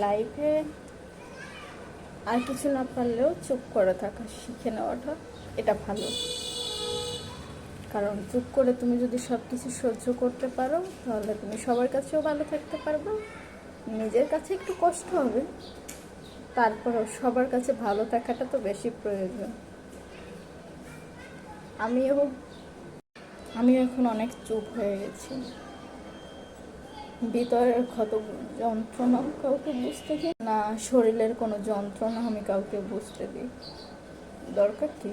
লাইফে আর কিছু না পারলেও চুপ করে থাকা শিখে নেওয়াটা এটা ভালো। কারণ চুপ করে তুমি যদি সব কিছু সহ্য করতে পারো তাহলে তুমি সবার কাছেও ভালো থাকতে পারবে। নিজের কাছে একটু কষ্ট হবে, তারপরেও সবার কাছে ভালো থাকাটা তো বেশি প্রয়োজন। আমিও আমিও এখন অনেক চুপ হয়ে গেছি। ভিতরের ক্ষত যন্ত্রণা কাউকে বুঝতে দিই না, শরীরের কোনো যন্ত্রণা আমি কাউকে বুঝতে দিই। দরকার কি?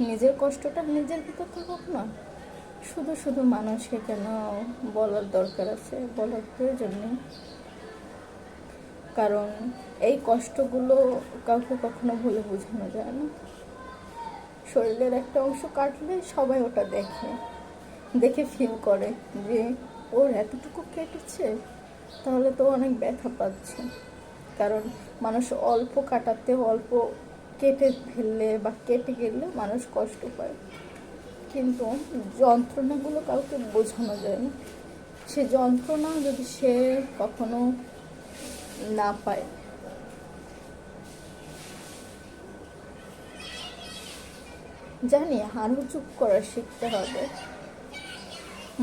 নিজের কষ্টটা নিজের ভিতর থাকুক না। শুধু শুধু মানুষকে কেন বলার দরকার আছে? বলার প্রয়োজন নেই। কারণ এই কষ্টগুলো কাউকে কখনো ভুলে বোঝানো যায় না। শরীরের একটা অংশ কাটলে সবাই ওটা দেখে ফিল করে যে ওর এতটুকু কেটেছে, তাহলে তো অনেক ব্যথা পাচ্ছে। কারণ মানুষ অল্প কাটাতে, অল্প কেটে ফেললে বা কেটে গেলে মানুষ কষ্ট পায়, কিন্তু যন্ত্রণাগুলো কাউকে বোঝানো যায় না। সে যন্ত্রণা যদি সে কখনো না পায়, জানি আরও চুপ করা শিখতে হবে,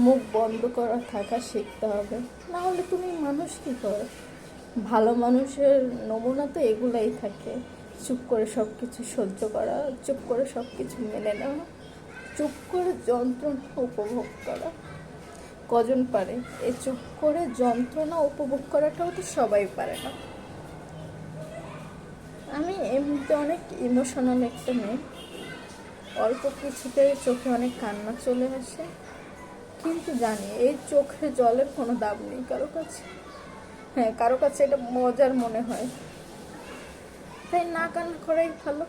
মুখ বন্ধ করা থাকা শিখতে হবে। না হলে তুমি মানুষ কী করো? ভালো মানুষের নমুনা তো এগুলাই থাকে। চুপ করে সব কিছু সহ্য করা, চুপ করে সব কিছু মেনে নেওয়া, চুপ করে যন্ত্রণা উপভোগ করা। কজন পারে? এই চুপ করে যন্ত্রণা উপভোগ করাটাও তো সবাই পারে না। আমি এমনিতে অনেক ইমোশনাল একটা মেয়ে। অল্প কিছুতে চোখে অনেক কান্না চলে আসে, কিন্তু জানি এই চোখের জলের কোনো দাম নেই কারো কাছে। হ্যাঁ, কারো কাছে এটা মজার মনে হয়, তাই না কান্না করাই ভালো।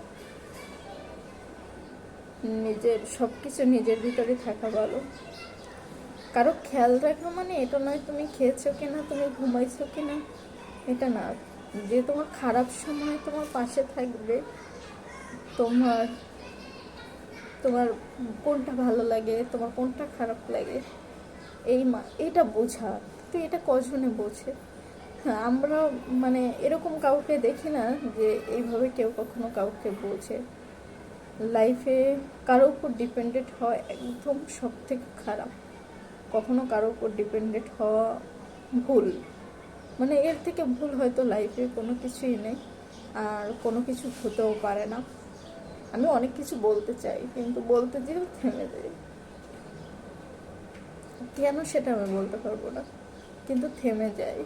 নিজের সব কিছু নিজের ভিতরে থাকা ভালো। কারো খেয়াল রাখা মানে এটা নয় তুমি খেয়েছো কিনা, তুমি ঘুমাইছো কিনা, এটা না। যে তোমার খারাপ সময় তোমার পাশে থাকবে, তোমার তোমার কোনটা ভালো লাগে, তোমার কোনটা খারাপ লাগে, এটা বোঝা। তো এটা কজনে বোঝে? হ্যাঁ, আমরা মানে এরকম কাউকে দেখি না যে এইভাবে কেউ কখনো কাউকে বোঝে। লাইফে কারো উপর ডিপেন্ডেন্ট হওয়া একদম সব থেকে খারাপ। কখনো কারো উপর ডিপেন্ডেন্ট হওয়া ভুল। মানে এর থেকে ভুল হয়তো লাইফে কোনো কিছুই নেই, আর কোনো কিছু হতেও পারে না। আমি অনেক কিছু বলতে চাই, কিন্তু বলতে যেও থেমে যাই। কেন সেটা আমি বলতে পারবো না, কিন্তু থেমে যাই।